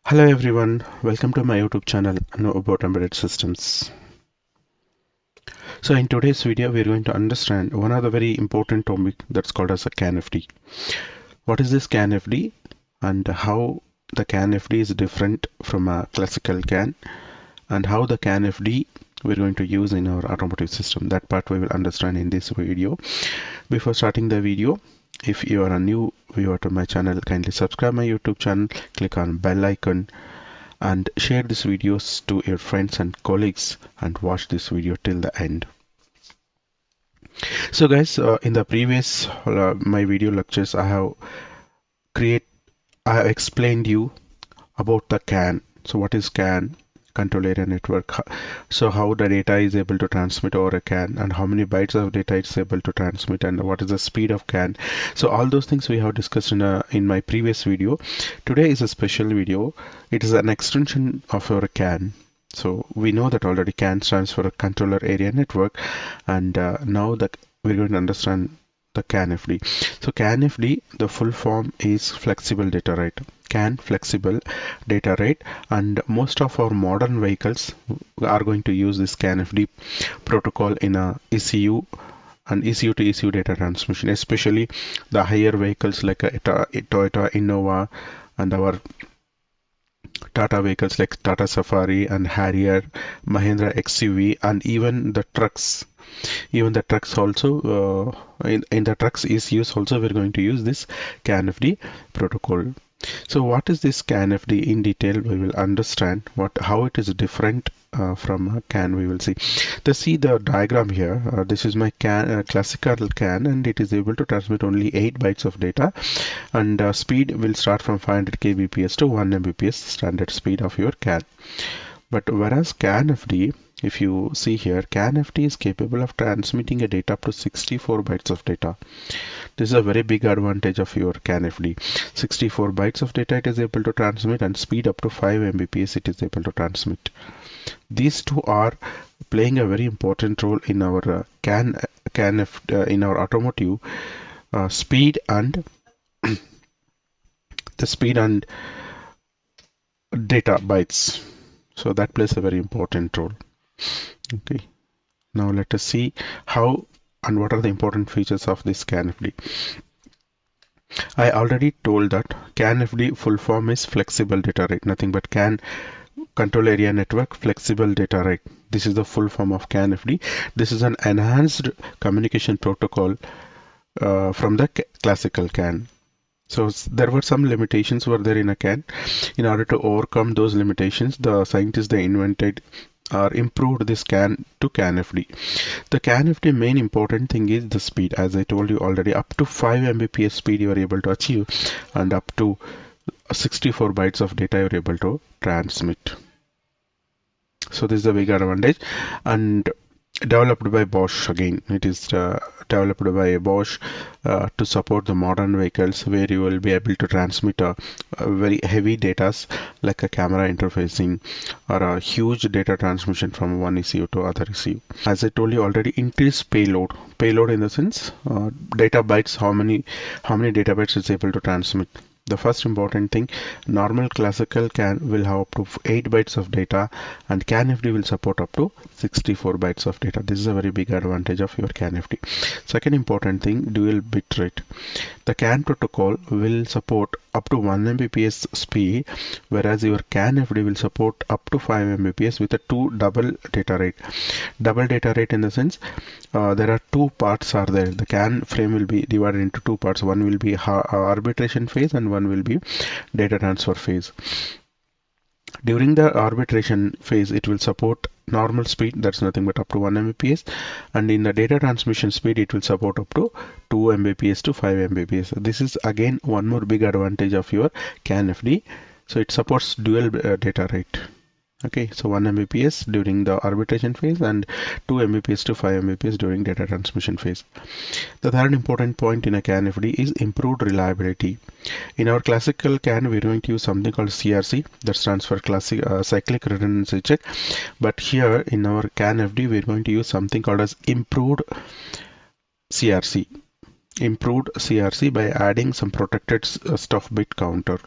Hello everyone, welcome to my YouTube channel Know About Embedded Systems. So in today's video we're going to understand one of the very important topic that's called as a CAN-FD. What is this CAN-FD and how the CAN-FD is different from a classical CAN and how the CAN-FD we're going to use in our automotive system. That part we will understand in this video. Before starting the video, if you are a new viewer to my channel, kindly subscribe my YouTube channel, click on bell icon and share these videos to your friends and colleagues and watch this video till the end. So guys, in the previous my video lectures I have explained you about the CAN. So what is CAN? Control area network. So how the data is able to transmit over a CAN and how many bytes of data it's able to transmit and what is the speed of CAN. So all those things we have discussed in my previous video. Today is a special video. It is an extension of our CAN. So we know that already CAN stands for a controller area network, and now that we're going to understand the CAN-FD. So CAN-FD, the full form is flexible data rate. CAN, flexible data rate, and most of our modern vehicles are going to use this CAN-FD protocol in a ECU and ECU to ECU data transmission, especially the higher vehicles like a Toyota Innova and our Tata vehicles like Tata Safari and Harrier, Mahindra XUV, and even the trucks. Even the trucks also, in the trucks ECUs also we're going to use this CAN-FD protocol. So what is this CAN-FD in detail? We will understand how it is different from CAN. We will see. See the diagram here. This is my classical CAN, and it is able to transmit only 8 bytes of data, and speed will start from 500 kbps to 1 mbps standard speed of your CAN. But whereas CAN-FD, if you see here, CAN-FD is capable of transmitting a data up to 64 bytes of data. This is a very big advantage of your CAN-FD. 64 bytes of data it is able to transmit, and speed up to 5 mbps it is able to transmit. These two are playing a very important role in our in our automotive speed and the speed and data bytes. So that plays a very important role. Okay, now let us see how and what are the important features of this CAN-FD. I already told that CAN-FD full form is flexible data rate, nothing but CAN, control area network flexible data rate. This is the full form of CAN-FD. This is an enhanced communication protocol from the classical CAN. So there were some limitations were there in a CAN. In order to overcome those limitations, the scientists they invented or improved this CAN to CAN-FD. The CAN-FD main important thing is the speed. As I told you already, up to 5 mbps speed you are able to achieve, and up to 64 bytes of data you are able to transmit. So this is a big advantage, and developed by Bosch again. It is developed by Bosch to support the modern vehicles where you will be able to transmit a very heavy data like a camera interfacing or a huge data transmission from one ECU to other ECU. As I told you already, increase payload. Payload in the sense data bytes, how many data bytes it's able to transmit. The first important thing, normal classical CAN will have up to 8 bytes of data, and CAN-FD will support up to 64 bytes of data. This is a very big advantage of your CAN-FD. Second important thing, dual bit rate. The CAN protocol will support up to 1 mbps speed, whereas your CAN-FD will support up to 5 mbps with a double data rate. Double data rate in the sense there are two parts are there. The CAN frame will be divided into two parts. One will be arbitration phase and one will be data transfer phase. During the arbitration phase, it will support normal speed, that's nothing but up to 1 mbps, and in the data transmission speed it will support up to 2 mbps to 5 mbps. This is again one more big advantage of your CAN-FD. So it supports dual data rate. Okay, so 1 mbps during the arbitration phase and 2 mbps to 5 mbps during data transmission phase. The third important point in a CAN-FD is improved reliability. In our classical CAN, we're going to use something called CRC, that stands for Cyclic Redundancy Check. But here in our CAN-FD, we're going to use something called as improved CRC. Improved CRC by adding some protected stuff bit counter.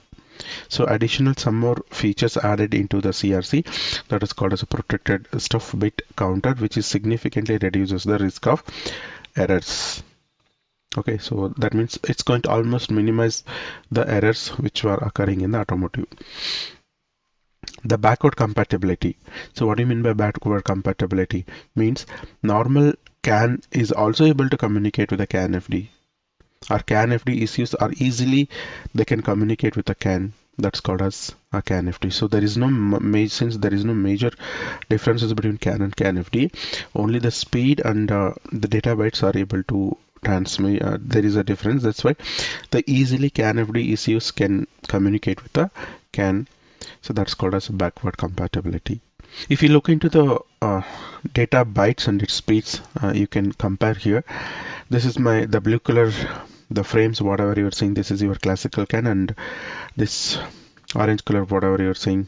So additional some more features added into the CRC, that is called as a protected stuff bit counter, which is significantly reduces the risk of errors. Okay, so that means it's going to almost minimize the errors which were occurring in the automotive. The backward compatibility. So what do you mean by backward compatibility? Means normal CAN is also able to communicate with a CAN FD. Our CAN FD issues are easily, they can communicate with a CAN. That's called as a CAN FD. So there is no since there is no major differences between CAN and CAN FD, only the speed and the data bytes are able to transmit. There is a difference. That's why the easily CAN FD issues can communicate with the CAN. So that's called as backward compatibility. If you look into the data bytes and its speeds, you can compare here. This is the blue color, the frames, whatever you're seeing, this is your classical CAN, and this orange color, whatever you're seeing,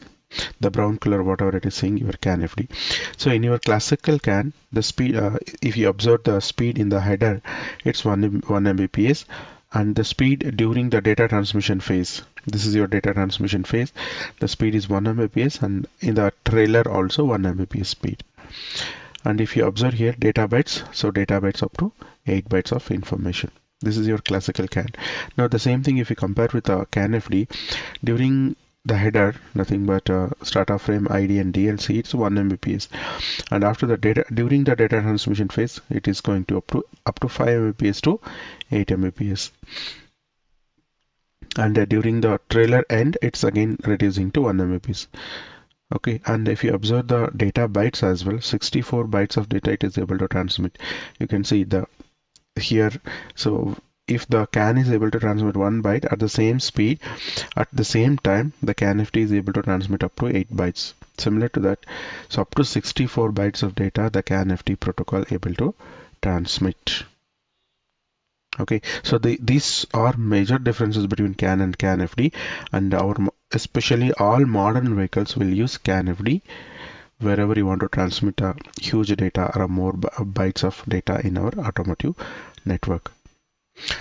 the brown color, whatever it is saying, your CAN FD. So in your classical CAN, the speed, if you observe the speed in the header, it's 1 Mbps, and the speed during the data transmission phase, this is your data transmission phase, the speed is 1 Mbps, and in the trailer also 1 Mbps speed. And if you observe here data bytes, so data bytes up to 8 bytes of information. This is your classical CAN. Now the same thing if you compare with a CAN FD, during the header, nothing but startup frame, ID and DLC, it's 1 Mbps, and after the data, during the data transmission phase, it is going to up to 5 Mbps to 8 Mbps, and during the trailer end, it's again reducing to 1 Mbps. Okay, and if you observe the data bytes as well, 64 bytes of data it is able to transmit. You can see the here. So if the CAN is able to transmit 1 byte at the same speed, at the same time, the CAN FD is able to transmit up to 8 bytes. Similar to that, so up to 64 bytes of data, the CAN FD protocol able to transmit. Okay, so these are major differences between CAN and CAN FD, and especially all modern vehicles will use CAN FD wherever you want to transmit a huge data or more bytes of data in our automotive network.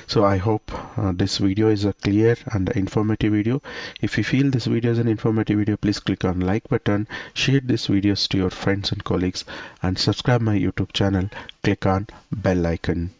So I hope this video is a clear and informative video. If you feel this video is an informative video, please click on like button, share this videos to your friends and colleagues, and subscribe my YouTube channel. Click on bell icon.